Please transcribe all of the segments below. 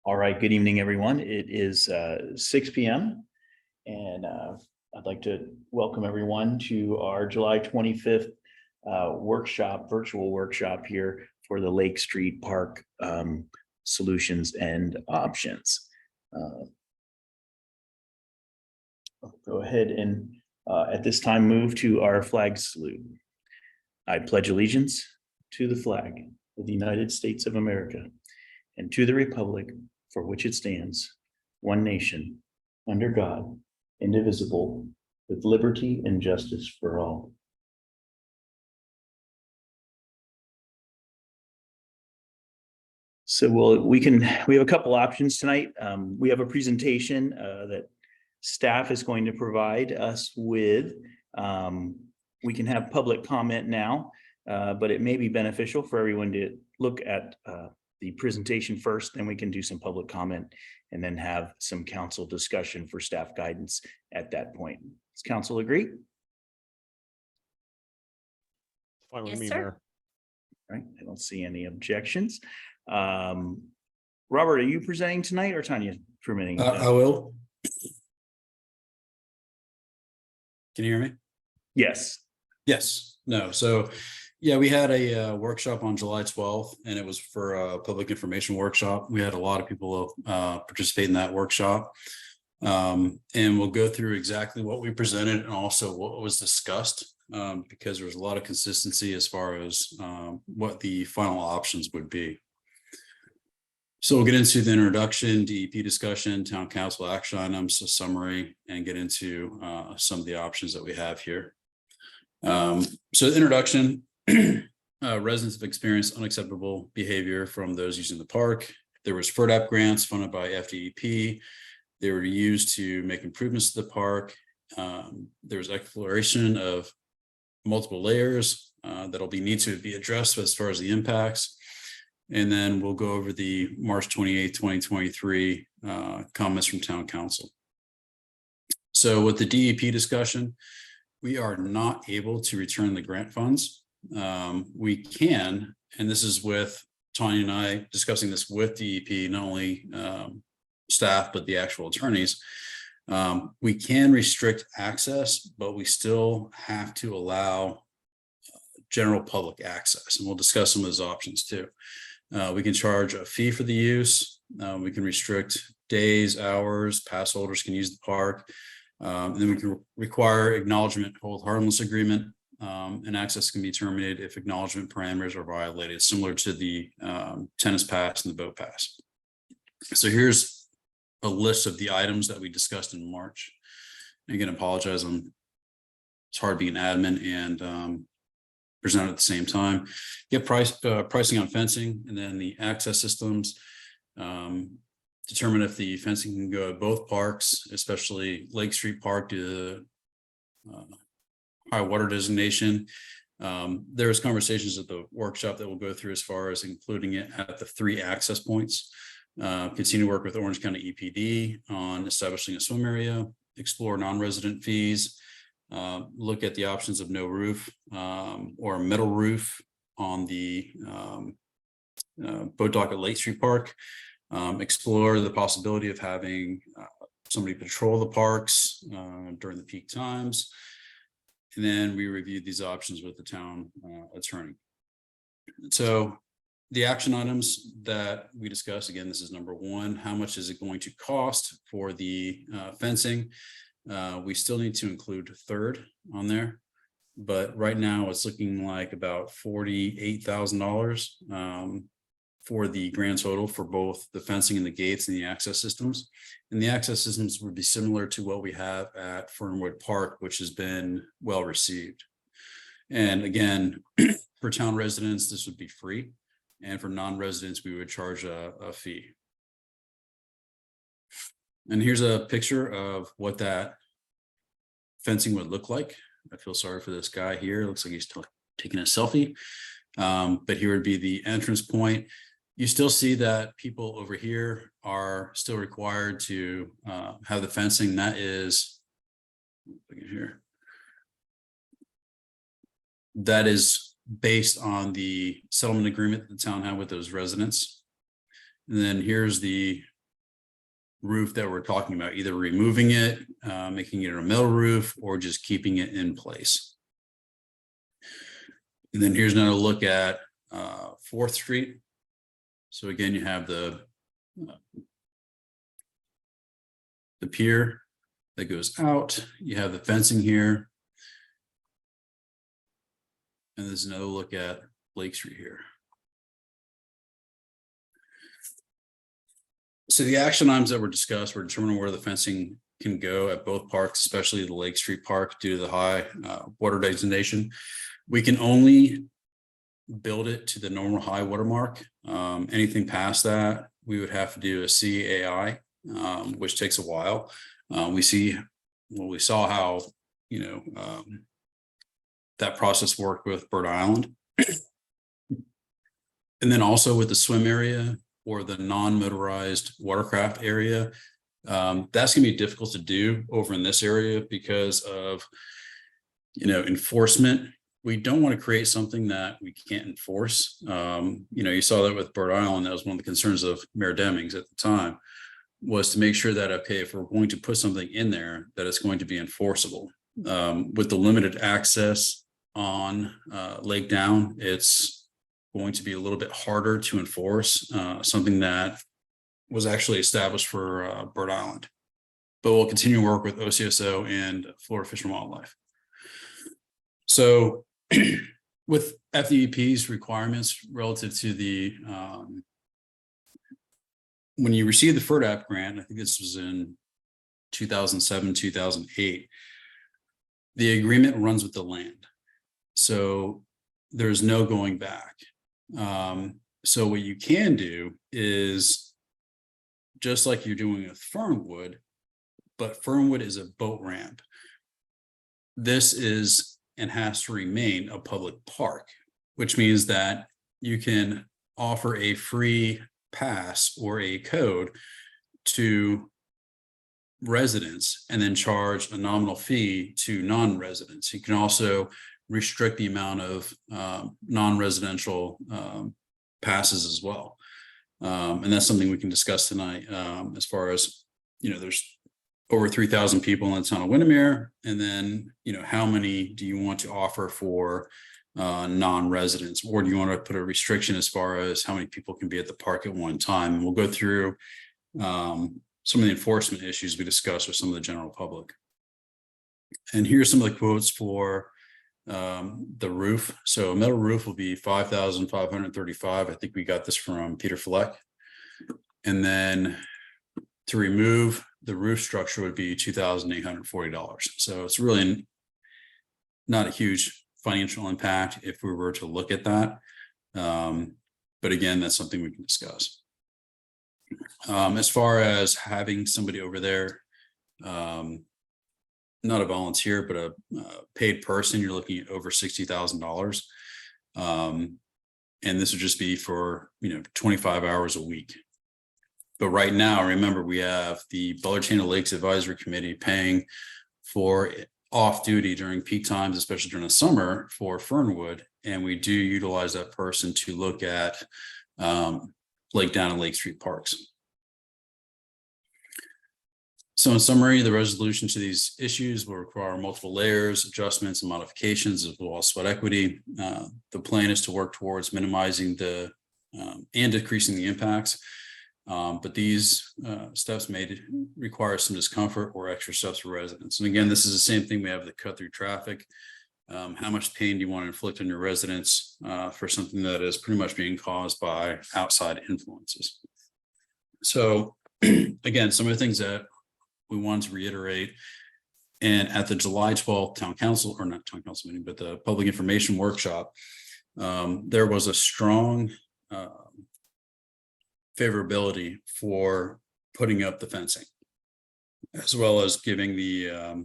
All right, good evening, everyone. It is 6 p.m. and I'd like to welcome everyone to our July 25th virtual workshop here for the Lake Street Park solutions and options. I'll go ahead and at this time move to our flag salute. I pledge allegiance to the flag of the United States of America and to the republic for which it stands, one nation, under God, indivisible, with liberty and justice for all. So we have a couple options tonight. We have a presentation that staff is going to provide us with. We can have public comment now, but it may be beneficial for everyone to look at the presentation first, then we can do some public comment and then have some council discussion for staff guidance at that point. Does council agree? Fine with Yes, me, sir. Mayor. All right, I don't see any objections. Robert, are you presenting tonight or Tanya permitting? I will. Can you hear me? Yes. Yes. No. So, yeah, we had a workshop on July 12th, and it was for a public information workshop. We had a lot of people participate in that workshop. And we'll go through exactly what we presented and also what was discussed, because there was a lot of consistency as far as what the final options would be. So we'll get into the introduction, DEP discussion, town council action items, a summary, and get into some of the options that we have here. So the introduction, residents have experienced unacceptable behavior from those using the park. There was FERDAP grants funded by FDEP. They were used to make improvements to the park. There was exploration of multiple layers that'll need to be addressed as far as the impacts. And then we'll go over the March 28th, 2023 comments from town council. So with the DEP discussion, we are not able to return the grant funds. We can, and this is with Tanya and I discussing this with DEP, not only staff, but the actual attorneys. We can restrict access, but we still have to allow general public access. And we'll discuss some of those options too. We can charge a fee for the use. We can restrict days, hours, pass holders can use the park. And then we can require acknowledgement, hold harmless agreement, and access can be terminated if acknowledgement parameters are violated, similar to the tennis pass and the boat pass. So here's a list of the items that we discussed in March. And again, apologize, it's hard being admin and present at the same time. Get pricing on fencing, and then the access systems. Determine if the fencing can go at both parks, especially Lake Street Park to high water designation. There was conversations at the workshop that we'll go through as far as including it at the 3 access points. Continue to work with Orange County EPD on establishing a swim area, explore non-resident fees, look at the options of no roof or a metal roof on the boat dock at Lake Street Park. Explore the possibility of having somebody patrol the parks during the peak times. And then we reviewed these options with the town attorney. So the action items that we discussed, again, this is number 1, how much is it going to cost for the fencing? We still need to include third on there, but right now it's looking like about $48,000 for the grand total for both the fencing and the gates and the access systems. And the access systems would be similar to what we have at Fernwood Park, which has been well received. And again, for town residents, this would be free. And for non-residents, we would charge a fee. And here's a picture of what that fencing would look like. I feel sorry for this guy here. It looks like he's taking a selfie. But here would be the entrance point. You still see that people over here are still required to have the fencing. That is, here. That is based on the settlement agreement that the town had with those residents. And then here's the roof that we're talking about, either removing it, making it a metal roof, or just keeping it in place. And then here's another look at 4th Street. So again, you have the pier that goes out. You have the fencing here. And there's another look at Lake Street here. So the action items that were discussed were determining where the fencing can go at both parks, especially the Lake Street Park, due to the high water designation. We can only build it to the normal high water mark. Anything past that, we would have to do a CAI, which takes a while. We saw how, that process worked with Bird Island. And then also with the swim area or the non-motorized watercraft area, that's going to be difficult to do over in this area because of, enforcement. We don't want to create something that we can't enforce. You saw that with Bird Island. That was one of the concerns of Mayor Demings at the time, was to make sure that, okay, if we're going to put something in there, that it's going to be enforceable. With the limited access on Lake Down, it's going to be a little bit harder to enforce something that was actually established for Bird Island. But we'll continue to work with OCSO and Florida Fish and Wildlife. So with FDEP's requirements relative to the, when you receive the FERDAP grant, I think this was in 2007, 2008, the agreement runs with the land. So there's no going back. So what you can do is, just like you're doing with Fernwood, but Fernwood is a boat ramp. This is and has to remain a public park, which means that you can offer a free pass or a code to residents and then charge a nominal fee to non-residents. You can also restrict the amount of non-residential passes as well. And that's something we can discuss tonight as far as, there's over 3,000 people in the town of Windermere. And then, how many do you want to offer for non-residents? Or do you want to put a restriction as far as how many people can be at the park at one time? And we'll go through some of the enforcement issues we discussed with some of the general public. And here's some of the quotes for the roof. So a metal roof will be $5,535. I think we got this from Peter Fleck. And then to remove the roof structure would be $2,840. So it's really not a huge financial impact if we were to look at that. But again, that's something we can discuss. As far as having somebody over there, not a volunteer, but a paid person, you're looking at over $60,000. And this would just be for, 25 hours a week. But right now, remember, we have the Butler Channel Lakes Advisory Committee paying for off duty during peak times, especially during the summer, for Fernwood. And we do utilize that person to look at Lake Down and Lake Street parks. So in summary, the resolution to these issues will require multiple layers, adjustments, and modifications as well as sweat equity. The plan is to work towards minimizing the and decreasing the impacts. But these steps may require some discomfort or extra steps for residents. And again, this is the same thing we have to cut through traffic. How much pain do you want to inflict on your residents for something that is pretty much being caused by outside influences? So again, some of the things that we wanted to reiterate, and at the July 12th town council, or not town council meeting, but the public information workshop, there was a strong favorability for putting up the fencing, as well as giving the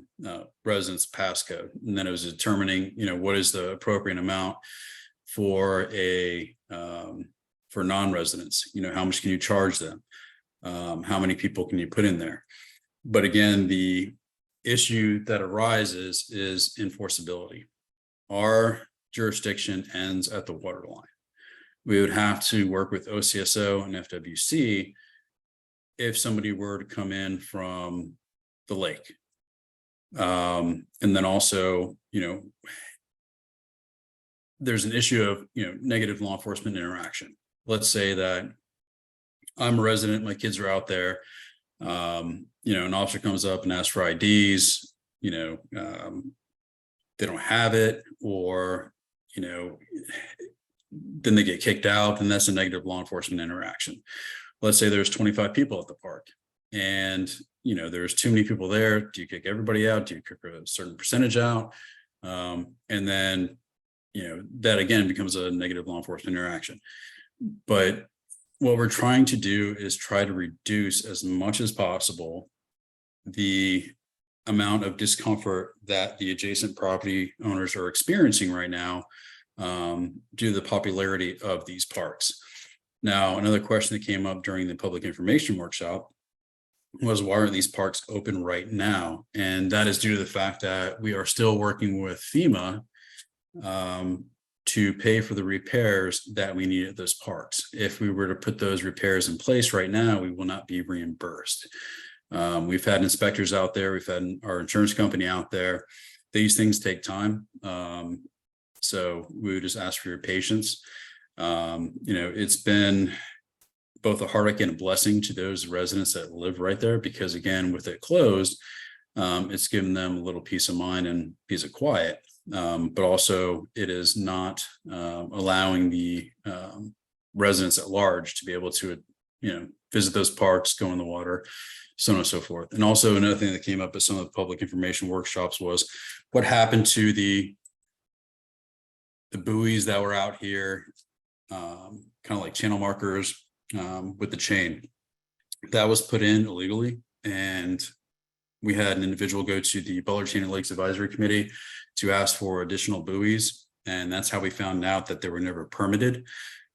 residents passcode. And then it was determining, what is the appropriate amount for for non-residents, how much can you charge them? How many people can you put in there? But again, the issue that arises is enforceability. Our jurisdiction ends at the water line. We would have to work with OCSO and FWC if somebody were to come in from the lake. And then also, there's an issue of, negative law enforcement interaction. Let's say that I'm a resident, my kids are out there, an officer comes up and asks for IDs, they don't have it, or, then they get kicked out, and that's a negative law enforcement interaction. Let's say there's 25 people at the park, and there's too many people there. Do you kick everybody out? Do you kick a certain percentage out? And then that again becomes a negative law enforcement interaction. But what we're trying to do is try to reduce as much as possible the amount of discomfort that the adjacent property owners are experiencing right now, due to the popularity of these parks. Now, another question that came up during the public information workshop was, why aren't these parks open right now? And that is due to the fact that we are still working with FEMA to pay for the repairs that we need at those parks. If we were to put those repairs in place right now, we will not be reimbursed. We've had inspectors out there, we've had our insurance company out there. These things take time. So we would just ask for your patience. It's been both a heartache and a blessing to those residents that live right there, because again, with it closed, it's given them a little peace of mind and peace of quiet. But also it is not allowing the residents at large to be able to, visit those parks, go in the water, so on and so forth. And also another thing that came up at some of the public information workshops was what happened to the buoys that were out here, kind of like channel markers with the chain. That was put in illegally, and we had an individual go to the Butler Chain of Lakes Advisory Committee to ask for additional buoys, and that's how we found out that they were never permitted,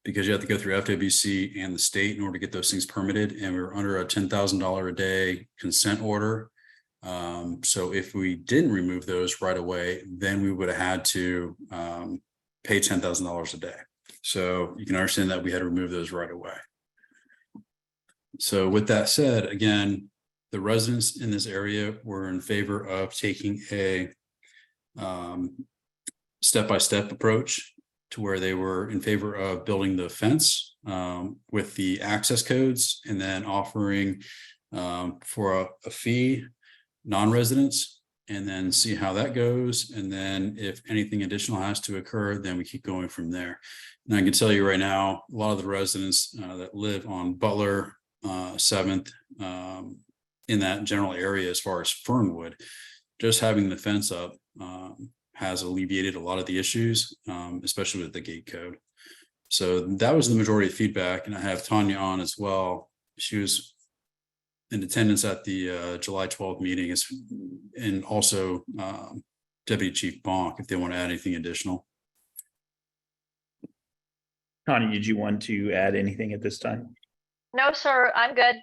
because you have to go through FWC and the state in order to get those things permitted, and we were under a $10,000 a day consent order. So if we didn't remove those right away, then we would have had to pay $10,000 a day. So you can understand that we had to remove those right away. So with that said, again, the residents in this area were in favor of taking a step-by-step approach, to where they were in favor of building the fence with the access codes, and then offering for a fee non-residents, and then see how that goes. And then if anything additional has to occur, then we keep going from there. And I can tell you right now, a lot of the residents that live on Butler, 7th, in that general area, as far as Fernwood, just having the fence up has alleviated a lot of the issues, especially with the gate code. So that was the majority of feedback. And I have Tanya on as well. She was in attendance at the July 12th meeting, and also Deputy Chief Bonk, if they want to add anything additional. Connie, did you want to add anything at this time? No, sir, I'm good.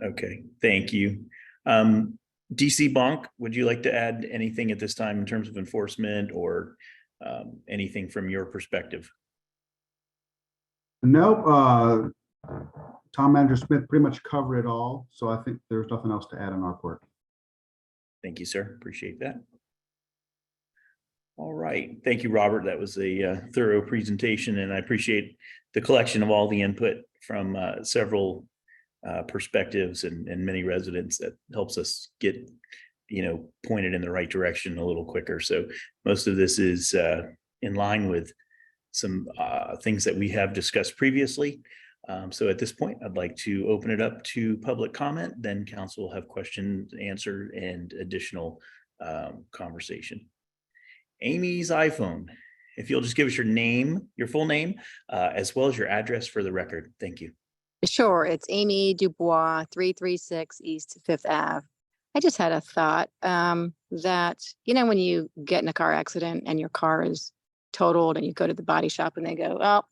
Okay, thank you. DC Bonk, would you like to add anything at this time in terms of enforcement, or anything from your perspective? Nope. Tom Manager Smith pretty much covered it all, so I think there's nothing else to add on our part. Thank you, sir. Appreciate that. All right. Thank you, Robert. That was a thorough presentation, and I appreciate the collection of all the input from several perspectives and many residents. That helps us get, pointed in the right direction a little quicker. So most of this is in line with some things that we have discussed previously. So at this point, I'd like to open it up to public comment. Then council will have questions answered and additional conversation. Amy's iPhone, if you'll just give us your name, your full name, as well as your address for the record. Thank you. Sure. It's Amy Dubois, 336 East 5th Ave. I just had a thought that, when you get in a car accident and your car is totaled and you go to the body shop and they go, oh,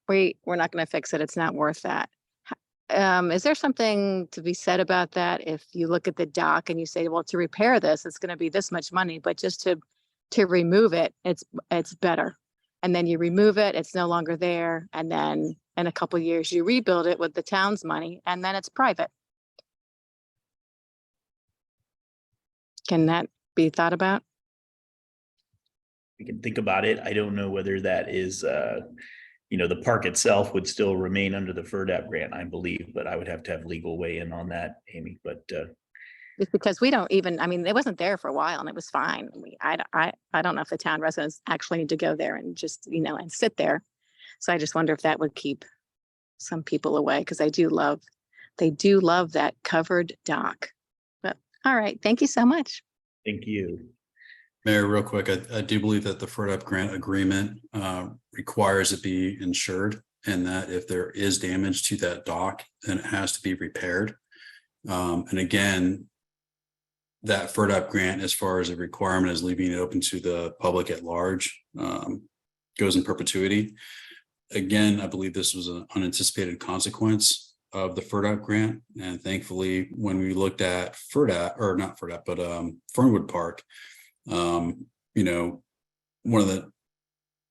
we're not going to fix it. It's not worth that. Is there something to be said about that? If you look at the doc and you say, well, to repair this, it's going to be this much money, but just to remove it, it's better. and then you remove it, it's no longer there. And then in a couple years, you rebuild it with the town's money, and then it's private. Can that be thought about? We can think about it. I don't know whether that is, the park itself would still remain under the FERDAP grant, I believe, but I would have to have legal weigh in on that, Amy, but, Just because we don't even, I mean, it wasn't there for a while and it was fine. I don't know if the town residents actually need to go there and just, and sit there. So I just wonder if that would keep some people away, because they do love that covered dock. But all right, thank you so much. thank you. Mayor, real quick, I do believe that the FERDAP grant agreement requires it be insured, and that if there is damage to that dock, then it has to be repaired. And again, that FERDAP grant, as far as a requirement as leaving it open to the public at large, goes in perpetuity. Again, I believe this was an unanticipated consequence of the FERDAP grant. And thankfully, when we looked at FERDAP, or not FERDAP, but Fernwood Park, one of the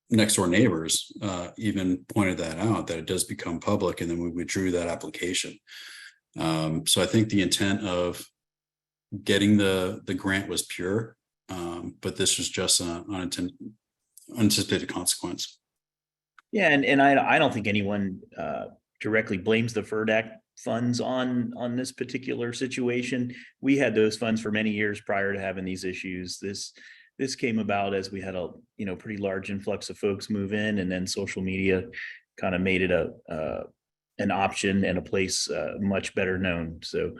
next door neighbors even pointed that out, that it does become public, and then we withdrew that application. So I think the intent of getting the grant was pure, but this was just an unanticipated consequence. Yeah, and I don't think anyone directly blames the FERDAC funds on this particular situation. We had those funds for many years prior to having these issues. This came about as we had a pretty large influx of folks move in, and then social media kind of made it an option and a place much better known. So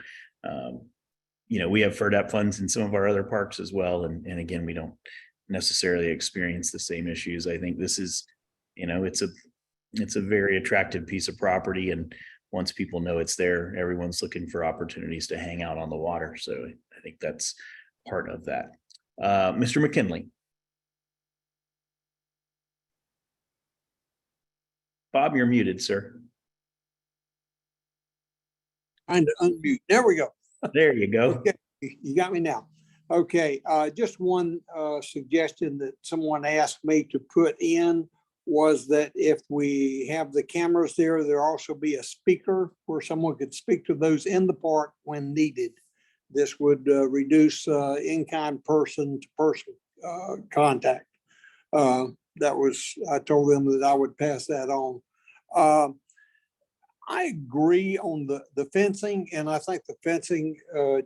we have FERDAP funds in some of our other parks as well, and again, we don't necessarily experience the same issues. I think this is it's a very attractive piece of property, and once people know it's there, everyone's looking for opportunities to hang out on the water. So I think that's part of that. Mr. McKinley. Bob, you're muted, sir. Trying to unmute. There we go. There you go. Okay, you got me now. Okay, just one suggestion that someone asked me to put in was that if we have the cameras there also be a speaker where someone could speak to those in the park when needed. This would reduce in-kind person-to-person contact. I told them that I would pass that on. I agree on the fencing, and I think the fencing,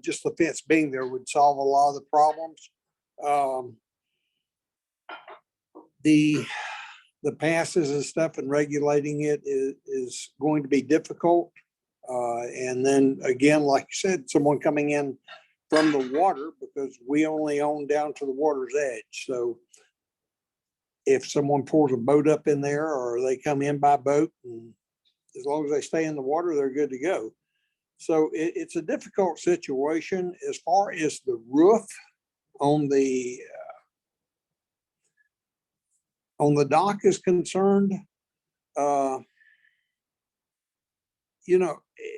just the fence being there, would solve a lot of the problems. The passes and stuff and regulating it is going to be difficult. And then again, like you said, someone coming in from the water, because we only own down to the water's edge. So if someone pulls a boat up in there, or they come in by boat, and as long as they stay in the water, they're good to go. So it's a difficult situation. As far as the roof on the dock is concerned,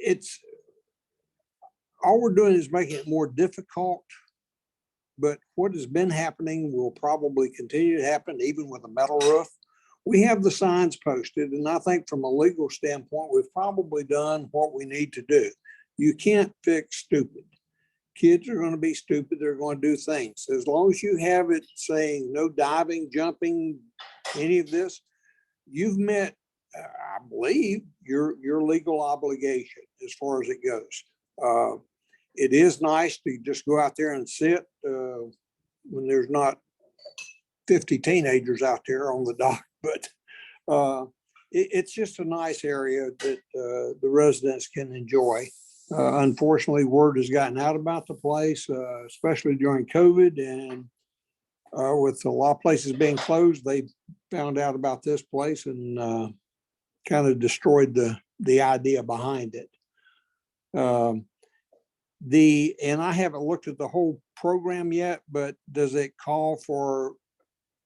it's all we're doing is making it more difficult. But what has been happening will probably continue to happen, even with a metal roof. We have the signs posted, and I think from a legal standpoint, we've probably done what we need to do. You can't fix stupid. Kids are going to be stupid. They're going to do things. As long as you have it saying no diving, jumping, any of this, you've met, I believe, your legal obligation as far as it goes. It is nice to just go out there and sit when there's not 50 teenagers out there on the dock, but it's just a nice area that the residents can enjoy. Unfortunately, word has gotten out about the place, especially during COVID, and with a lot of places being closed, they found out about this place and kind of destroyed the idea behind it. And I haven't looked at the whole program yet, but does it call for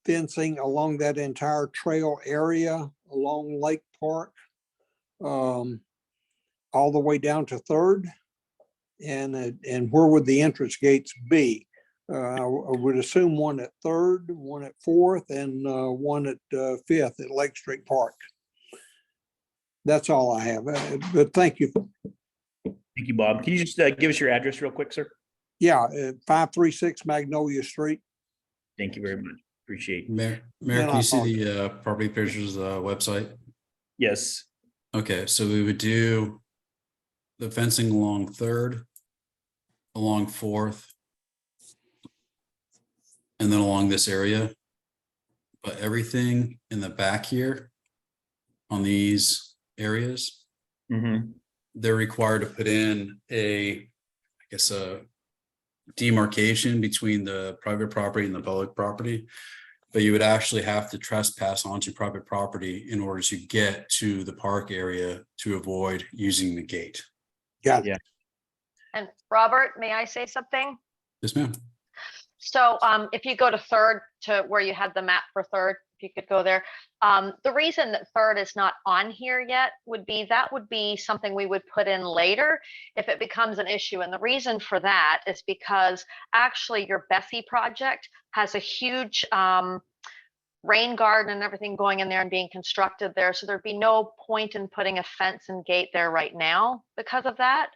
fencing along that entire trail area along Lake Park, all the way down to 3rd? And where would the entrance gates be? I would assume one at Third, one at Fourth, and one at Fifth at Lake Street Park. That's all I have, but thank you. Thank you, Bob. Can you just give us your address real quick, sir? Yeah, 536 Magnolia Street. Thank you very much. Appreciate it. Mayor, And can I you see the property pictures website? Yes. Okay, so we would do the fencing along Third, along Fourth, and then along this area. But everything in the back here on these areas, Mm-hmm. they're required to put in a demarcation between the private property and the public property. But you would actually have to trespass onto private property in order to get to the park area to avoid using the gate. Got it. Yeah. And Robert, may I say something? Yes, ma'am. So if you go to Third, to where you had the map for Third, if you could go there. The reason that Third is not on here yet would be something we would put in later if it becomes an issue. And the reason for that is because actually your Bessie project has a huge rain garden and everything going in there and being constructed there. So there'd be no point in putting a fence and gate there right now because of that.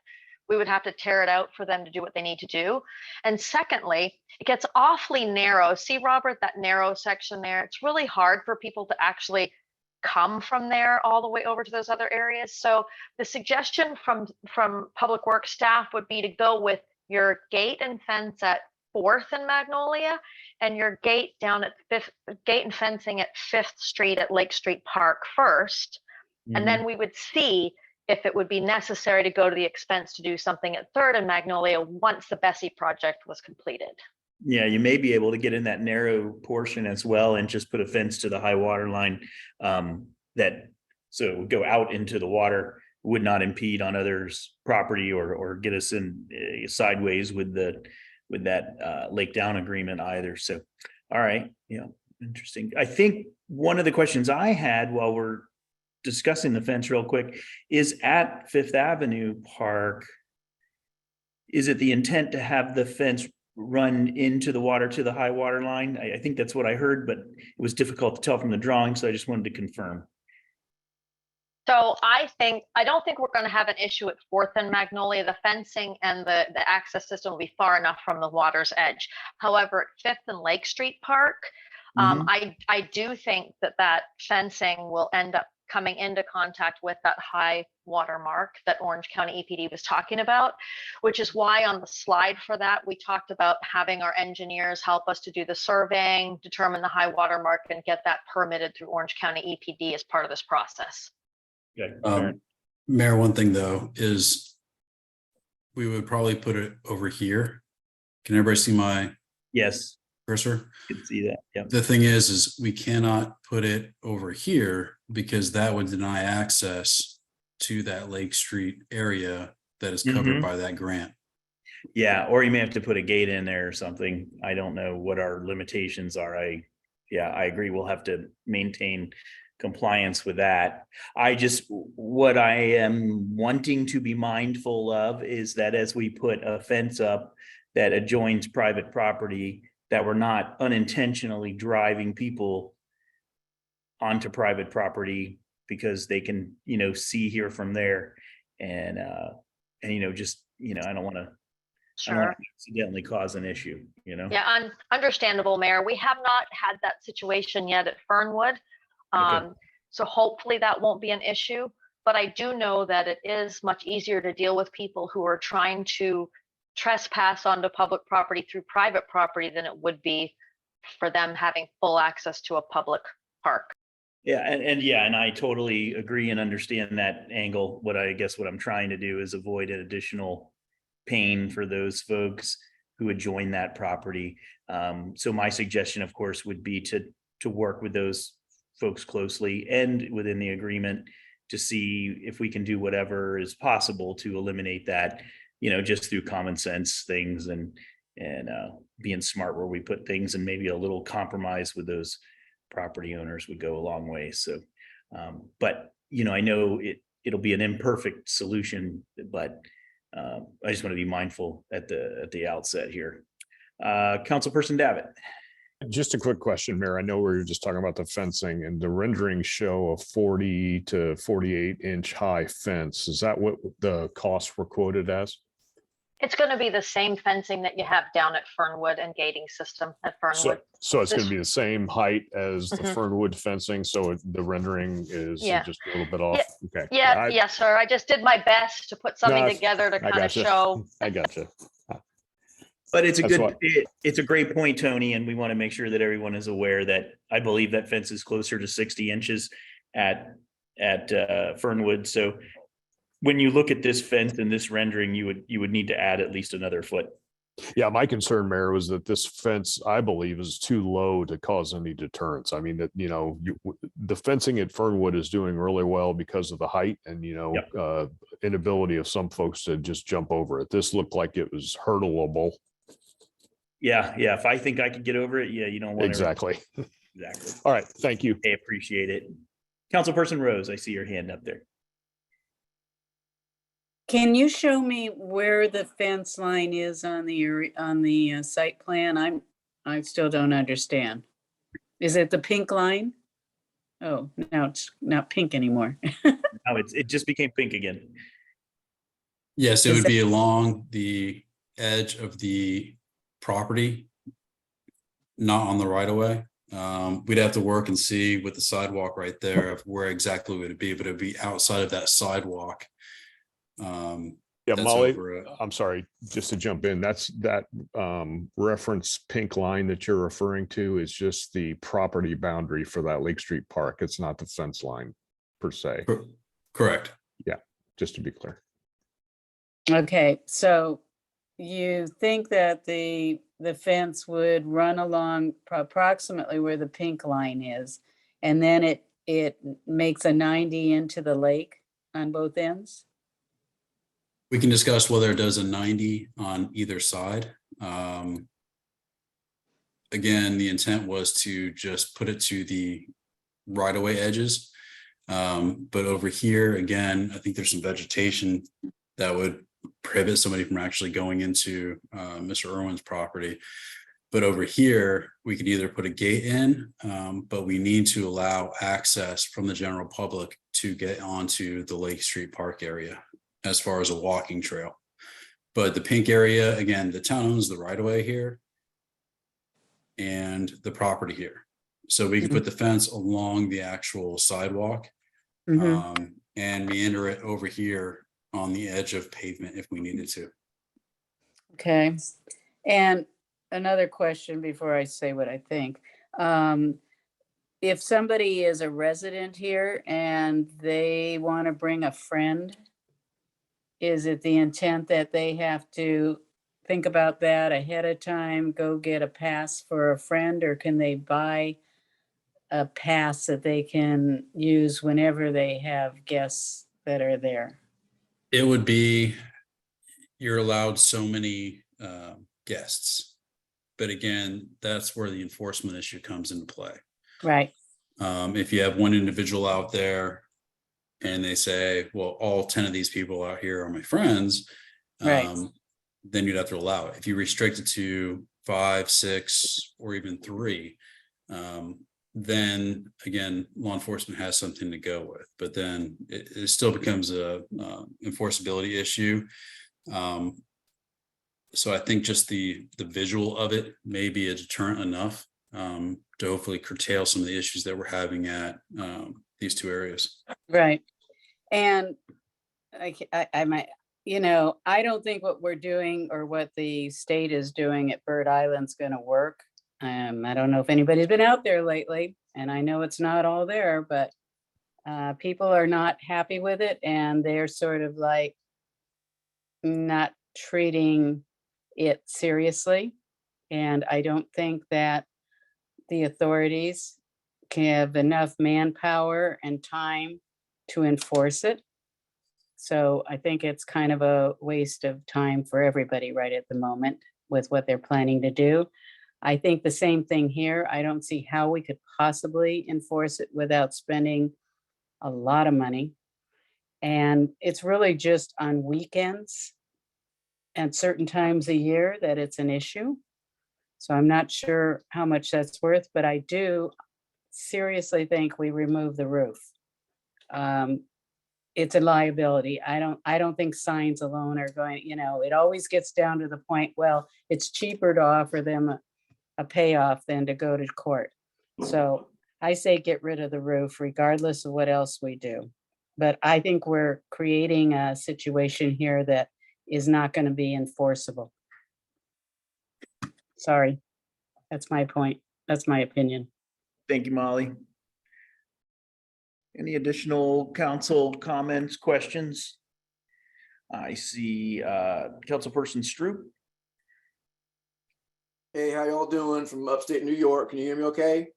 We would have to tear it out for them to do what they need to do. And secondly, it gets awfully narrow. See, Robert, that narrow section there, it's really hard for people to actually come from there all the way over to those other areas. So the suggestion from Public Works staff would be to go with your gate and fence at Fourth and Magnolia, and your gate down at gate and fencing at Fifth Street at Lake Street Park first. And then we would see if it would be necessary to go to the expense to do something at Third and Magnolia once the Bessie project was completed. Yeah, you may be able to get in that narrow portion as well and just put a fence to the high water line so go out into the water, would not impede on others' property or get us in sideways with that Lake Down agreement either. So, all right, yeah, interesting. I think one of the questions I had while we're discussing the fence real quick is at Fifth Avenue Park. Is it the intent to have the fence run into the water to the high water line? I think that's what I heard, but it was difficult to tell from the drawing, so I just wanted to confirm. So I don't think we're going to have an issue at Fourth and Magnolia. The fencing and the access system will be far enough from the water's edge. However, at Fifth and Lake Street Park, I do think that fencing will end up coming into contact with that high water mark that Orange County EPD was talking about, which is why on the slide for that, we talked about having our engineers help us to do the surveying, determine the high water mark, and get that permitted through Orange County EPD as part of this process. Good. Mayor, one thing though is we would probably put it over here. Can everybody see my Yes, cursor? you can see that. Yeah. The thing is we cannot put it over here because that would deny access to that Lake Street area that is covered by that grant. Yeah, or you may have to put a gate in there or something. I don't know what our limitations are. I agree. We'll have to maintain compliance with that. What I am wanting to be mindful of is that as we put a fence up that adjoins private property, that we're not unintentionally driving people onto private property because they can, see here from there. And just, I don't want to Sure. accidentally cause an issue, Yeah, understandable, Mayor. We have not had that situation yet at Fernwood. Okay. So hopefully that won't be an issue, but I do know that it is much easier to deal with people who are trying to trespass onto public property through private property than it would be for them having full access to a public park. Yeah, and I totally agree and understand that angle. What I'm trying to do is avoid an additional pain for those folks who would join that property. So my suggestion, of course, would be to work with those folks closely and within the agreement to see if we can do whatever is possible to eliminate that, just through common sense things and being smart where we put things, and maybe a little compromise with those property owners would go a long way. So, but I know it'll be an imperfect solution, but I just want to be mindful at the outset here. Councilperson Davitt. Just a quick question, Mayor. I know we were just talking about the fencing and the renderings show a 40 to 48 inch high fence. Is that what the costs were quoted as? It's going to be the same fencing that you have down at Fernwood and gating system at Fernwood. So it's going This- to be the same height as the Mhm. Fernwood fencing, so the rendering is Yeah. just a little bit off? Okay. Yeah, yes, sir. I just did my best to put something No, together to I kind of gotcha. show. I gotcha. But it's a That's good, what- it's a great point, Tony, and we want to make sure that everyone is aware that I believe that fence is closer to 60 inches at Fernwood. So when you look at this fence and this rendering, you would need to add at least another foot. Yeah, my concern, Mayor, was that this fence, I believe, is too low to cause any deterrence. I mean, that, the fencing at Fernwood is doing really well because of the height and, Yep. inability of some folks to just jump over it. This looked like it was hurdleable. Yeah, if I think I could get over it, yeah, you don't want to. Exactly. Exactly. All right. Thank you. I appreciate it. Councilperson Rose, I see your hand up there. Can you show me where the fence line is on the site plan? I still don't understand. Is it the pink line? Oh, now it's not pink anymore. Now it just became pink again. Yes, it Is would that- be along the edge of the property, not on the right of way. We'd have to work and see with the sidewalk right there of where exactly would it be, but it'd be outside of that sidewalk. Yeah, That's Molly, over it. I'm sorry, just to jump in, that's that reference pink line that you're referring to is just the property boundary for that Lake Street Park. It's not the fence line per se, Correct. just to be clear. Okay, so you think that the fence would run along approximately where the pink line is, and then it makes a 90 into the lake on both ends? We can discuss whether it does a 90 on either side. Again, the intent was to just put it to the right of way edges. But over here, again, I think there's some vegetation that would prohibit somebody from actually going into Mr. Irwin's property. But over here, we could either put a gate in, but we need to allow access from the general public to get onto the Lake Street Park area as far as a walking trail. But the pink area, again, the town owns the right of way here and the property here. So we could put the fence along the actual sidewalk Mhm. and meander it over here on the edge of pavement if we needed to. Okay, and another question before I say what I think. If somebody is a resident here and they want to bring a friend, is it the intent that they have to think about that ahead of time, go get a pass for a friend, or can they buy a pass that they can use whenever they have guests that are there? It would be, you're allowed so many guests. But again, that's where the enforcement issue comes into play. Right, If you have one individual out there and they say, well, all 10 of these people out here are my friends, Right. then you'd have to allow it. If you restrict it to 5, 6, or even 3, then again, law enforcement has something to go with, but then it still becomes a enforceability issue. So I think just the visual of it may be a deterrent enough to hopefully curtail some of the issues that we're having at these two areas. right. And I might, I don't think what we're doing or what the state is doing at Bird Island's gonna work. I don't know if anybody's been out there lately, and I know it's not all there, but people are not happy with it, and they're sort of like not treating it seriously. And I don't think that the authorities can have enough manpower and time to enforce it. So I think it's kind of a waste of time for everybody right at the moment with what they're planning to do. I think the same thing here. I don't see how we could possibly enforce it without spending a lot of money. And it's really just on weekends and certain times a year that it's an issue. So I'm not sure how much that's worth, but I do seriously think we remove the roof. It's a liability. I don't think signs alone are going, it always gets down to the point, well, it's cheaper to offer them a payoff than to go to court. So I say get rid of the roof regardless of what else we do. But I think we're creating a situation here that is not going to be enforceable. Sorry, that's my point. That's my opinion. Thank you, Molly. Any additional council comments, questions? I see Councilperson Stroop. Hey, how y'all doing from upstate New York? Can you hear me okay?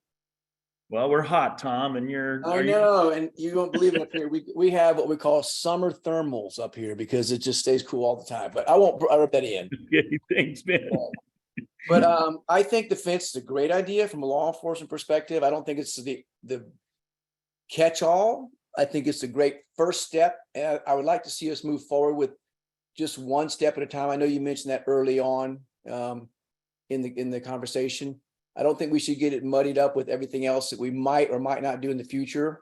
Well, we're hot, Tom, and you're. I know, and you don't believe it up here. We have what we call summer thermals up here because it just stays cool all the time. But I won't rub that in. Okay, thanks, man. But I think the fence is a great idea from a law enforcement perspective. I don't think it's the catch-all. I think it's a great first step, and I would like to see us move forward with just one step at a time. I know you mentioned that early on in the conversation. I don't think we should get it muddied up with everything else that we might or might not do in the future,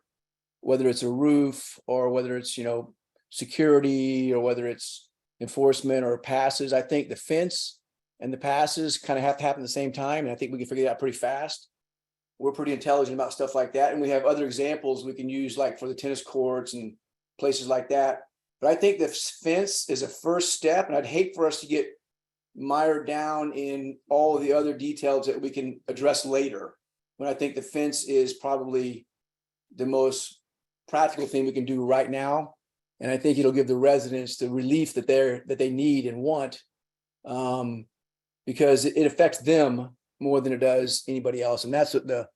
whether it's a roof or whether it's, security or whether it's enforcement or passes. I think the fence and the passes kind of have to happen at the same time. And I think we can figure that out pretty fast. We're pretty intelligent about stuff like that. And we have other examples we can use, like for the tennis courts and places like that. But I think the fence is a first step, and I'd hate for us to get mired down in all of the other details that we can address later. When I think the fence is probably the most practical thing we can do right now. And I think it'll give the residents the relief that they need and want, because it affects them more than it does anybody else. And that's what the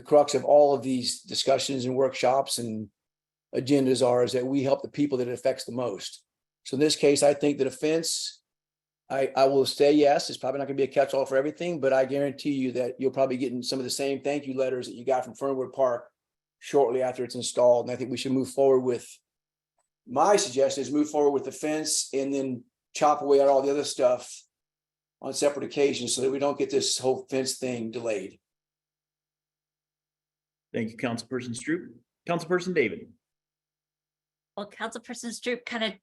crux of all of these discussions and workshops and agendas are, is that we help the people that it affects the most. So in this case, I think that a fence, I will say yes, it's probably not going to be a catch-all for everything, but I guarantee you that you'll probably get some of the same thank you letters that you got from Fernwood Park shortly after it's installed. And I think we should move forward with, my suggestion is move forward with the fence and then chop away at all the other stuff on separate occasions so that we don't get this whole fence thing delayed. Thank you, Councilperson Stroop. Councilperson David. Well, Councilperson Stroop kind of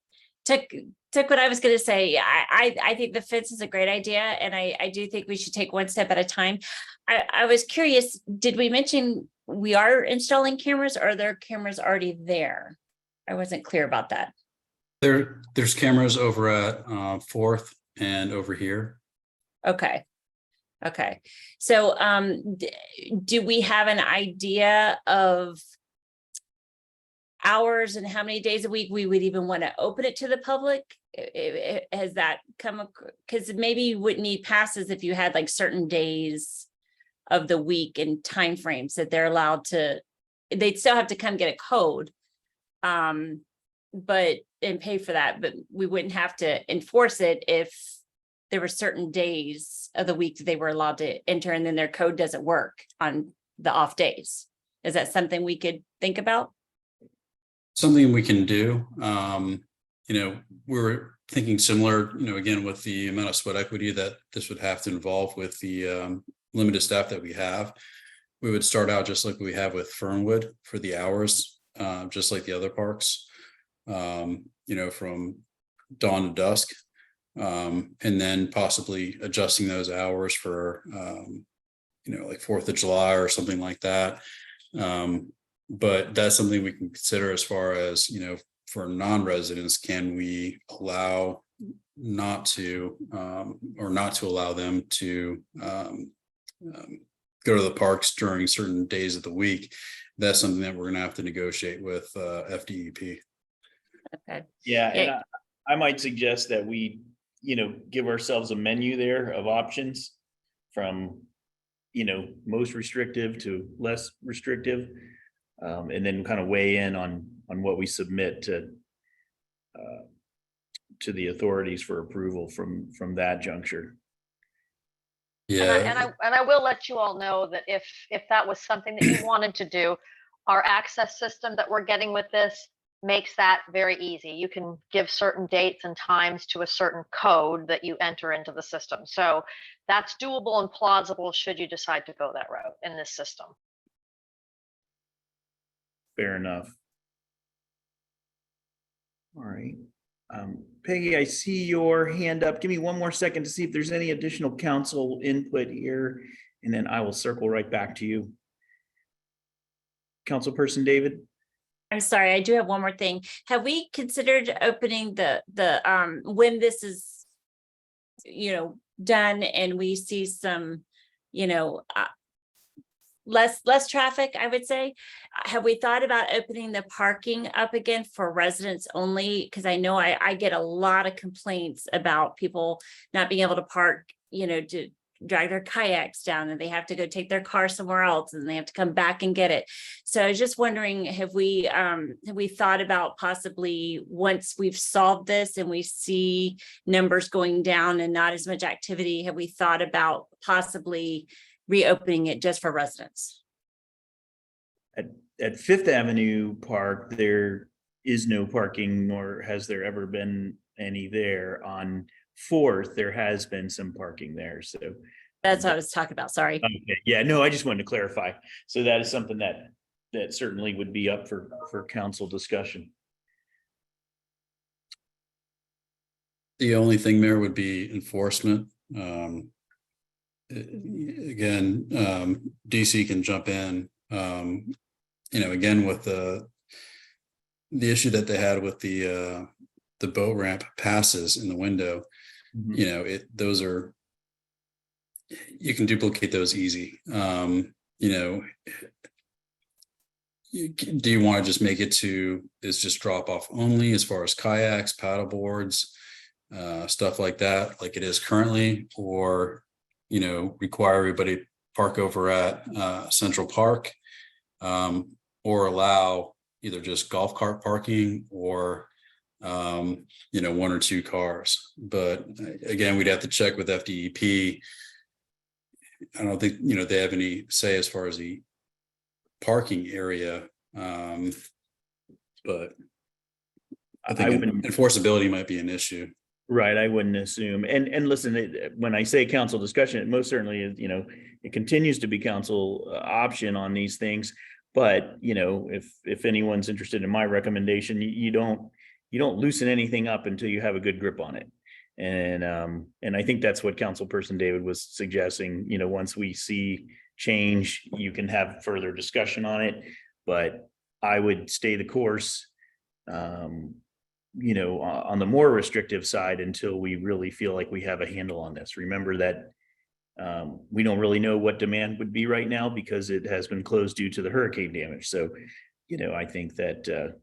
took what I was going to say. I think the fence is a great idea, and I do think we should take one step at a time. I was curious, did we mention we are installing cameras, or are there cameras already there? I wasn't clear about that. There's cameras over at 4th and over here. Okay. So do we have an idea of hours and how many days a week we would even want to open it to the public? Has that come? Because maybe you wouldn't need passes if you had like certain days of the week and timeframes that they're allowed to. They'd still have to come get a code, but and pay for that. But we wouldn't have to enforce it if there were certain days of the week that they were allowed to enter, and then their code doesn't work on the off days. Is that something we could think about? Something we can do. We're thinking similar, again, with the amount of sweat equity that this would have to involve with the limited staff that we have. We would start out just like we have with Fernwood for the hours, just like the other parks, from dawn to dusk, and then possibly adjusting those hours for, like 4th of July or something like that. But that's something we can consider as far as, for non-residents, can we allow not to allow them to go to the parks during certain days of the week? That's something that we're going to have to negotiate with FDEP. Okay. Yeah, and I might suggest that we, give ourselves a menu there of options from, most restrictive to less restrictive. And then kind of weigh in on what we submit to the authorities for approval from that juncture. Yeah. And I will let you all know that if that was something that you wanted to do, our access system that we're getting with this makes that very easy. You can give certain dates and times to a certain code that you enter into the system. So that's doable and plausible should you decide to go that route in this system. Fair enough. All right. Peggy, I see your hand up. Give me one more second to see if there's any additional council input here, and then I will circle right back to you. Councilperson David? I'm sorry, I do have one more thing. Have we considered opening when this is, done and we see some, less traffic, I would say. Have we thought about opening the parking up again for residents only? Because I know I get a lot of complaints about people not being able to park, to drag their kayaks down, and they have to go take their car somewhere else and they have to come back and get it. So I was just wondering, have we thought about possibly, once we've solved this and we see numbers going down and not as much activity, have we thought about possibly reopening it just for residents? At Fifth Avenue Park, there is no parking, nor has there ever been any there. On Fourth, there has been some parking there, so. That's what I was talking about, sorry. Okay, yeah, no, I just wanted to clarify. So that is something that certainly would be up for council discussion. The only thing there would be enforcement. Again, DC can jump in, again, with the issue that they had with the boat ramp passes in the window. Those are, you can duplicate those easy. Do you want to just make it to, it's just drop off only as far as kayaks, paddle boards, stuff like that, like it is currently, or require everybody to park over at Central Park, or allow either just golf cart parking or one or two cars. But again, we'd have to check with FDEP. I don't think they have any say as far as the parking area, but I think enforceability might be an issue. Right, I wouldn't assume. And listen, when I say council discussion, it most certainly is, it continues to be council option on these things. But, if anyone's interested in my recommendation, you don't loosen anything up until you have a good grip on it. And I think that's what Councilperson David was suggesting. Once we see change, you can have further discussion on it. But I would stay the course, on the more restrictive side until we really feel like we have a handle on this. Remember that we don't really know what demand would be right now because it has been closed due to the hurricane damage. So, I think that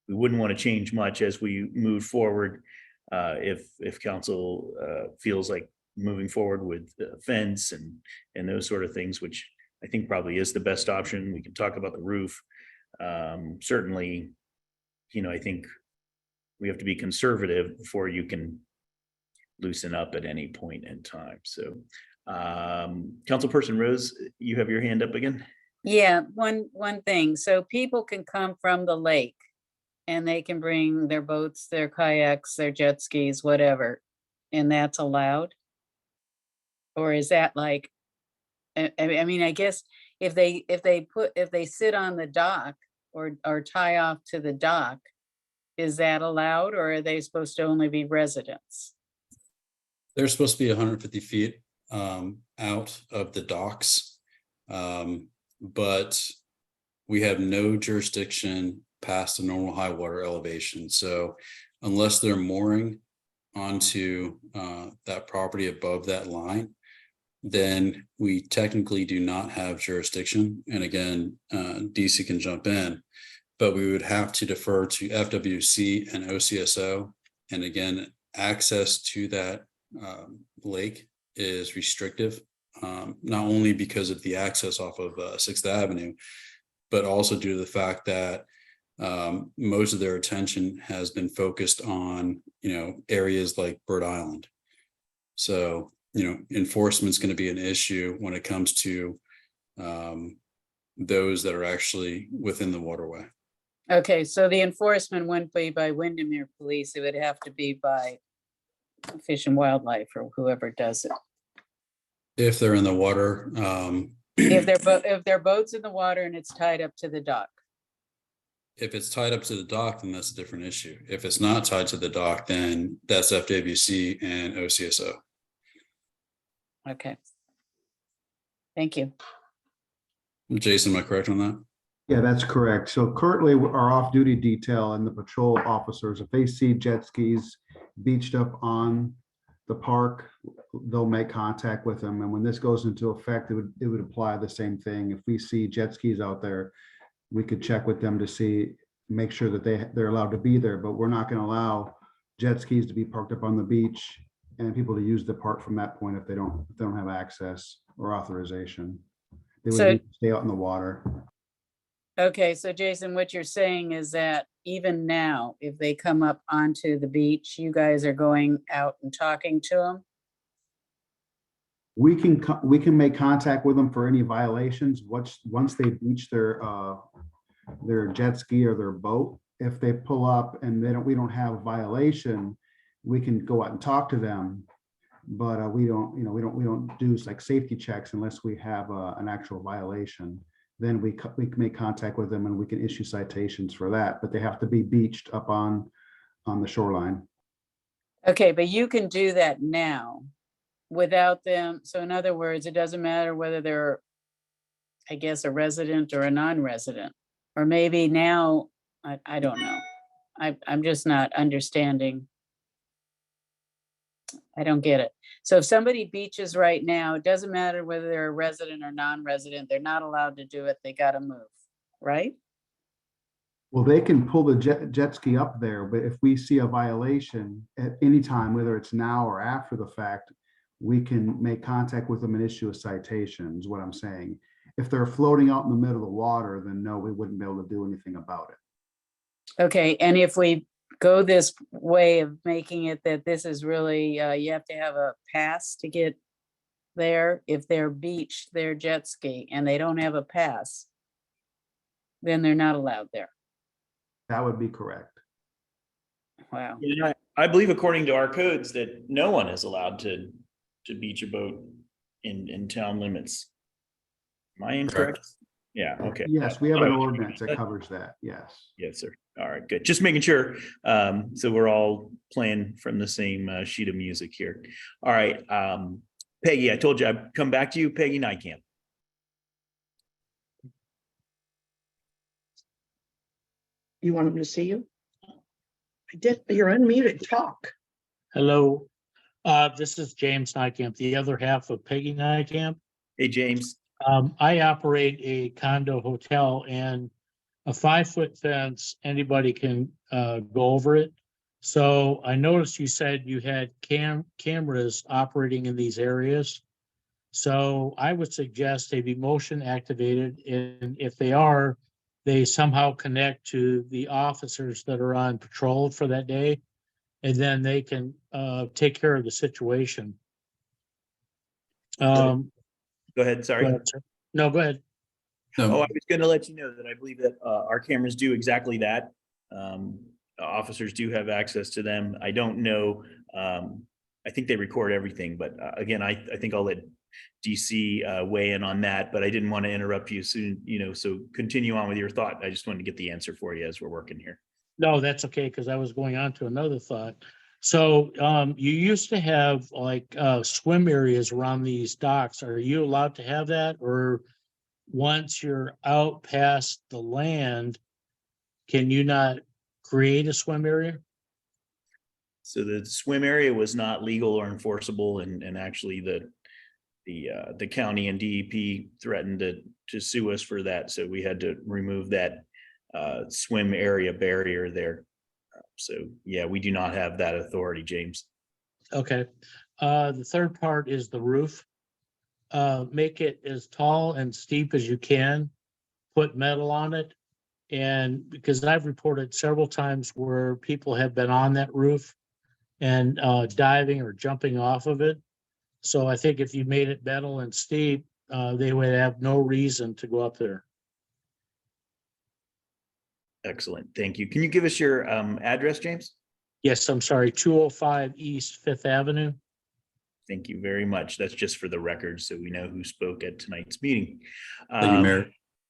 we wouldn't want to change much as we move forward. If council feels like moving forward with the fence and those sort of things, which I think probably is the best option. We can talk about the roof. Certainly, I think we have to be conservative before you can loosen up at any point in time. So, Councilperson Rose, you have your hand up again. Yeah, one thing. So people can come from the lake and they can bring their boats, their kayaks, their jet skis, whatever, and that's allowed? Or is that like, I guess if they sit on the dock or tie off to the dock, is that allowed, or are they supposed to only be residents? They're supposed to be 150 feet out of the docks, but we have no jurisdiction past the normal high water elevation. So unless they're mooring onto that property above that line, then we technically do not have jurisdiction. And again, DC can jump in, but we would have to defer to FWC and OCSO. And again, access to that lake is restrictive, not only because of the access off of 6th Avenue, but also due to the fact that most of their attention has been focused on, areas like Bird Island. So, enforcement is going to be an issue when it comes to those that are actually within the waterway. Okay, so the enforcement wouldn't be by Windermere Police, it would have to be by Fish and Wildlife or whoever does it. If they're in the water, If their boat's in the water and it's tied up to the dock. if it's tied up to the dock, then that's a different issue. If it's not tied to the dock, then that's FWC and OCSO. Okay. Thank you. Jason, am I correct on that? Yeah, that's correct. So currently our off-duty detail and the patrol officers, if they see jet skis beached up on the park, they'll make contact with them. And when this goes into effect, it would apply the same thing. If we see jet skis out there, we could check with them to see, make sure that they're allowed to be there, but we're not going to allow jet skis to be parked up on the beach and people to use the park from that point if they don't have access or authorization. They would So- need to stay out in the water. Okay, so Jason, what you're saying is that even now, if they come up onto the beach, you guys are going out and talking to them? We can make contact with them for any violations once they beach their jet ski or their boat. If they pull up and we don't have a violation, we can go out and talk to them. But we don't do like safety checks unless we have an actual violation. Then we can make contact with them and we can issue citations for that. But they have to be beached up on the shoreline. Okay, but you can do that now without them. So in other words, it doesn't matter whether they're, I guess, a resident or a non-resident, or maybe now, I don't know. I'm just not understanding. I don't get it. So if somebody beaches right now, it doesn't matter whether they're a resident or non-resident, they're not allowed to do it. They got to move, right? Well, they can pull the jet ski up there, but if we see a violation at any time, whether it's now or after the fact, we can make contact with them and issue a citation, is what I'm saying. If they're floating out in the middle of the water, then no, we wouldn't be able to do anything about it. Okay, and if we go this way of making it that this is really, you have to have a pass to get there. If they're beached, they're jet ski and they don't have a pass, then they're not allowed there. That would be correct. Wow. Yeah, I believe according to our codes that no one is allowed to beach a boat in town limits. Am I incorrect? Yeah, okay. Yes, we have an ordinance that covers that. Yes. Yes, sir. All right, good. Just making sure. So we're all playing from the same sheet of music here. All right. Peggy, I told you I'd come back to you. Peggy Nightcamp. You want him to see you? I did, you're unmuted, talk. Hello, this is James Nightcamp, the other half of Peggy Nightcamp. Hey, James. I operate a condo hotel and a 5-foot fence, anybody can go over it. So I noticed you said you had cameras operating in these areas. So I would suggest they be motion activated, and if they are, they somehow connect to the officers that are on patrol for that day, and then they can take care of the situation. Go ahead. Sorry. Go ahead, sir. No, go ahead. Oh, I was going to let you know that I believe that our cameras do exactly that. Officers do have access to them. I don't know. I think they record everything, but again, I think I'll let DC weigh in on that, but I didn't want to interrupt you soon, so continue on with your thought. I just wanted to get the answer for you as we're working here. No, that's okay, because I was going on to another thought. So you used to have like swim areas around these docks. Are you allowed to have that? Or once you're out past the land, can you not create a swim area? So the swim area was not legal or enforceable, and actually the county and DEP threatened to sue us for that. So we had to remove that swim area barrier there. So yeah, we do not have that authority, James. Okay. The third part is the roof. Make it as tall and steep as you can, put metal on it. And because I've reported several times where people have been on that roof and diving or jumping off of it. So I think if you made it metal and steep, they would have no reason to go up there. Excellent. Thank you. Can you give us your address, James? Yes, I'm sorry, 205 East 5th Avenue. Thank you very much. That's just for the record, so we know who spoke at tonight's meeting. Thank you, Mayor.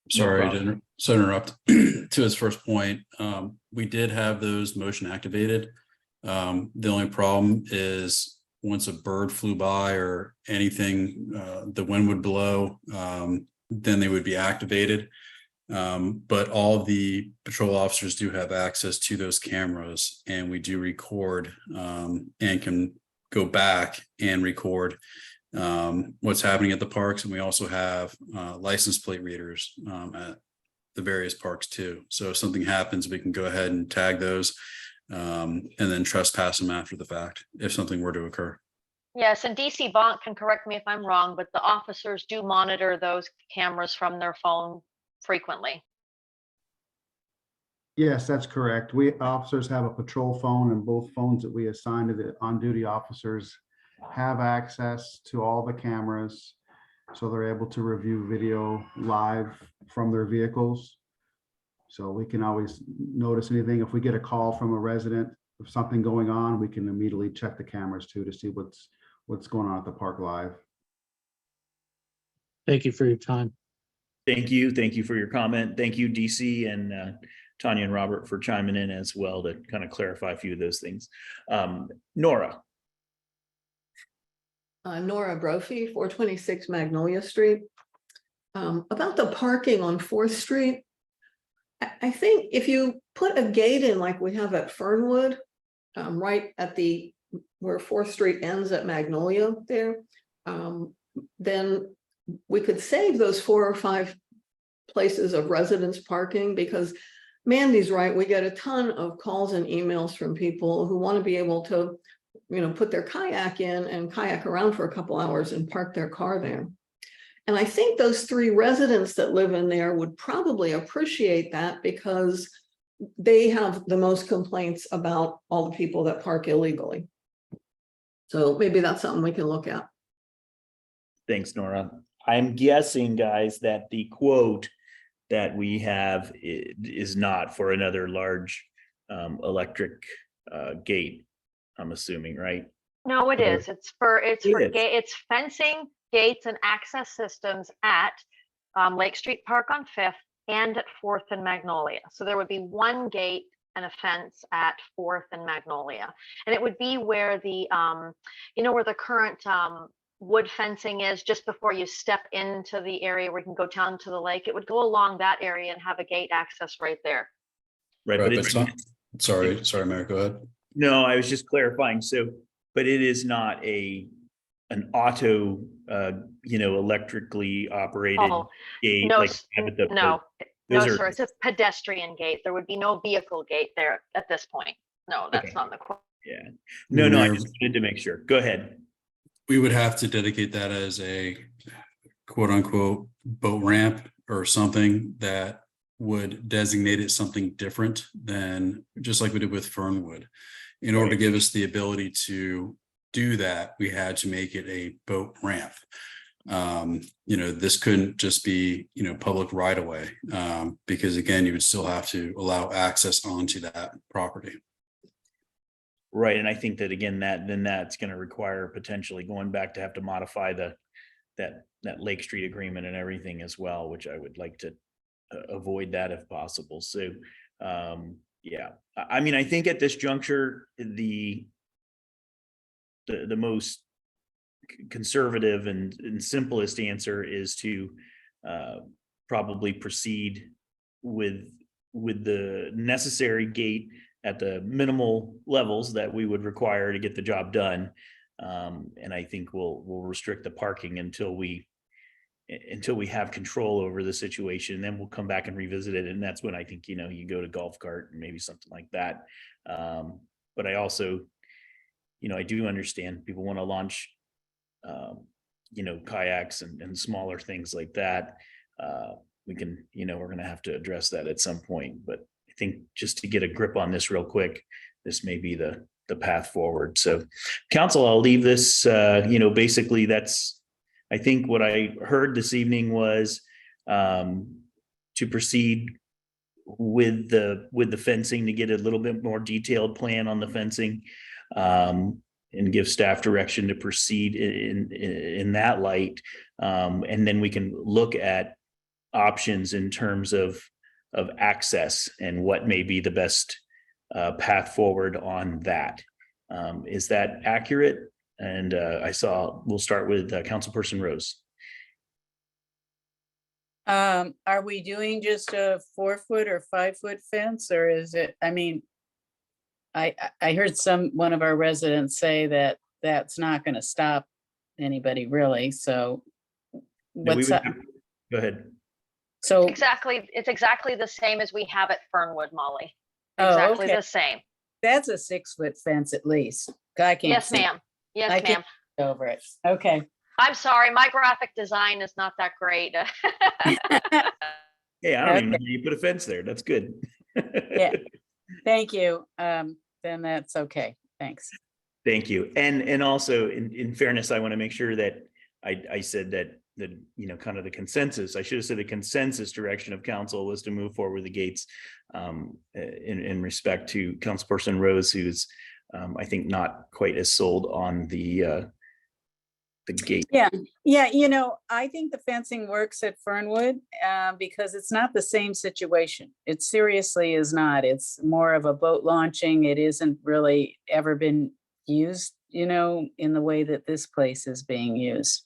Sorry to problem. interrupt. To his first point, we did have those motion activated. The only problem is once a bird flew by or anything, the wind would blow, then they would be activated. But all of the patrol officers do have access to those cameras, and we do record and can go back and record what's happening at the parks. And we also have license plate readers at the various parks too. So if something happens, we can go ahead and tag those and then trespass them after the fact if something were to occur. Yes, and DC Bonk can correct me if I'm wrong, but the officers do monitor those cameras from their phone frequently. Yes, that's correct. We officers have a patrol phone, and both phones that we assign to the on-duty officers have access to all the cameras. So they're able to review video live from their vehicles. So we can always notice anything. If we get a call from a resident of something going on, we can immediately check the cameras too to see what's going on at the park live. Thank you for your time. Thank you. Thank you for your comment. Thank you, DC and Tanya and Robert for chiming in as well to kind of clarify a few of those things. Nora. Nora Brophy, 426 Magnolia Street. About the parking on 4th Street, I think if you put a gate in like we have at Fernwood, right at where 4th Street ends at Magnolia there, then we could save those 4 or 5 places of residence parking, because Mandy's right. We get a ton of calls and emails from people who want to be able to, put their kayak in and kayak around for a couple hours and park their car there. And I think those 3 residents that live in there would probably appreciate that, because they have the most complaints about all the people that park illegally. So maybe that's something we can look at. Thanks, Nora. I'm guessing, guys, that the quote that we have is not for another large electric gate, I'm assuming, right? No, it is. It's for is. it's fencing, gates, and access systems at Lake Street Park on 5th and at 4th and Magnolia. So there would be 1 gate and a fence at 4th and Magnolia, and it would be where the where the current wood fencing is, just before you step into the area where you can go down to the lake. It would go along that area and have a gate access right there. Right, Right, but but it's some, sorry, Mayor, go ahead. no, I was just clarifying. So, but it is not an auto, electrically operated Oh, gate no, like we have at the no, those no, are- sir. It's a pedestrian gate. There would be no vehicle gate there at this point. No, that's Okay. not the quote. Yeah. No, I Mayor, just wanted to make sure. Go ahead. we would have to dedicate that as a quote unquote boat ramp or something that would designate it something different than just like we did with Fernwood. In order to give us the ability to do that, we had to make it a boat ramp. This couldn't just be, public right of way, because again, you would still have to allow access onto that property. Right. And I think that again, that's going to require potentially going back to have to modify that Lake Street agreement and everything as well, which I would like to avoid that if possible. So, yeah, I mean, I think at this juncture, the most conservative and simplest answer is to probably proceed with the necessary gate at the minimal levels that we would require to get the job done. And I think we'll restrict the parking until we have control over the situation. Then we'll come back and revisit it. And that's when I think, you go to golf cart and maybe something like that. But I also, I do understand people want to launch, kayaks and smaller things like that. We can, we're going to have to address that at some point, but I think just to get a grip on this real quick, this may be the path forward. So council, I'll leave this, basically that's, I think what I heard this evening was to proceed with the fencing, to get a little bit more detailed plan on the fencing. and give staff direction to proceed in that light. And then we can look at options in terms of access and what may be the best path forward on that. Is that accurate? And we'll start with Councilperson Rose. Are we doing just a 4-foot or 5-foot fence, or is it, I mean, I heard one of our residents say that that's not gonna stop anybody really, so No, what's that? Go ahead. So, It's exactly the same as we have at Fernwood, Molly. oh, Exactly okay, the same. that's a 6-foot fence at least. I can't Yes, see ma'am. Yes, I can't- ma'am. over it. Okay. I'm sorry, my graphic design is not that great. Hey, I don't even know you put a fence there. That's good. Yeah. Thank you. Then that's okay. Thanks. Thank you. And also in fairness, I want to make sure that I said that kind of the consensus, I should have said the consensus direction of council was to move forward with the gates in respect to Councilperson Rose, who's I think not quite as sold on the gate. Yeah, I think the fencing works at Fernwood because it's not the same situation. It seriously is not. It's more of a boat launching. It isn't really ever been used, in the way that this place is being used.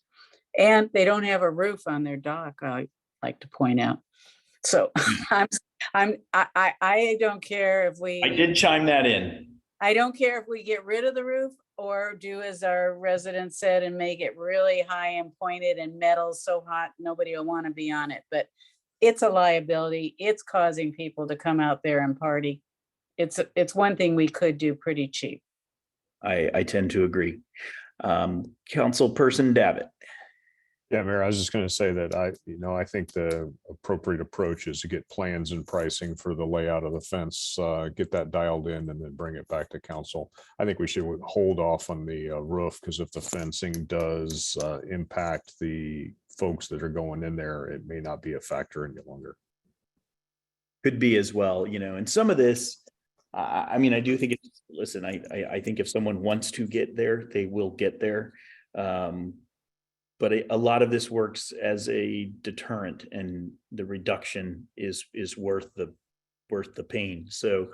And they don't have a roof on their dock, I like to point out. So I don't care if we. I did chime that in. I don't care if we get rid of the roof or do as our resident said and make it really high and pointed and metal so hot nobody will want to be on it. But it's a liability. It's causing people to come out there and party. It's one thing we could do pretty cheap. I tend to agree. Councilperson Davitt. Yeah, Mayor, I was just going to say that I think the appropriate approach is to get plans and pricing for the layout of the fence, get that dialed in and then bring it back to council. I think we should hold off on the roof because if the fencing does impact the folks that are going in there, it may not be a factor any longer. Could be as well, and some of this, I do think listen, I think if someone wants to get there, they will get there. But a lot of this works as a deterrent, and the reduction is worth the pain. So,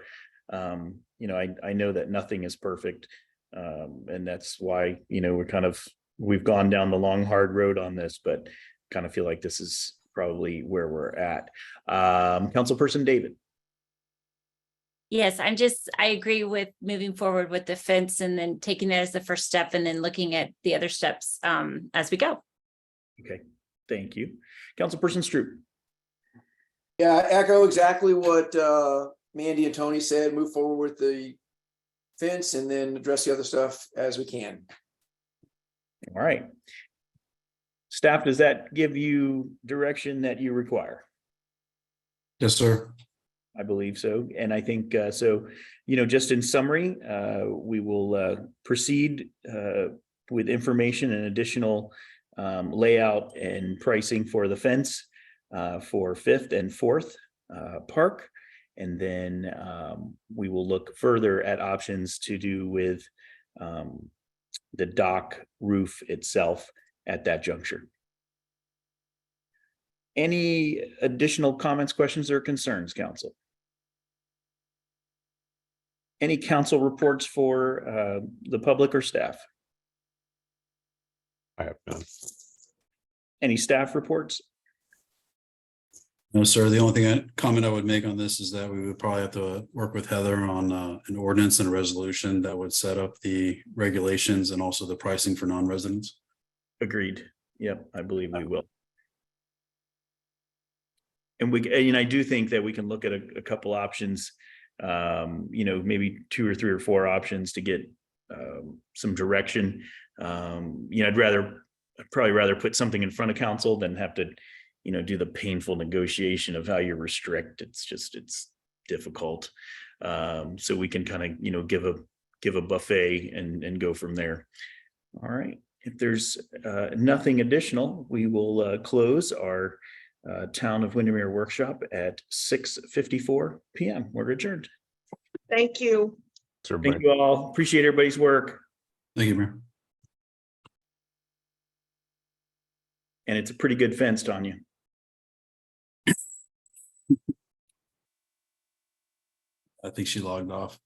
I know that nothing is perfect, and that's why we've gone down the long hard road on this, but kind of feel like this is probably where we're at. Councilperson David. Yes, I agree with moving forward with the fence and then taking that as the first step and then looking at the other steps as we go. Okay, thank you. Councilperson Stroop. Yeah, I echo exactly what Mandy and Tony said. Move forward with the fence and then address the other stuff as we can. All right. Staff, does that give you direction that you require? Yes, sir. I believe so. And I think, just in summary, we will proceed with information and additional layout and pricing for the fence for 5th and 4th Park. And then we will look further at options to do with the dock roof itself at that juncture. Any additional comments, questions, or concerns, council? Any council reports for the public or staff? I have none. Any staff reports? No, sir. The only comment I would make on this is that we would probably have to work with Heather on an ordinance and a resolution that would set up the regulations and also the pricing for non-residents. Agreed. Yep, I believe we will. And I do think that we can look at a couple options, maybe 2 or 3 or 4 options to get some direction. I'd probably rather put something in front of council than have to, do the painful negotiation of how you restrict. It's difficult. So we can kind of, give a buffet and go from there. All right. If there's nothing additional, we will close our Town of Windermere workshop at 6:54 p.m. We're adjourned. Thank you. So Thank you all. Appreciate everybody's work. Thank you, Mayor. And it's a pretty good fenced on you. I think she logged off.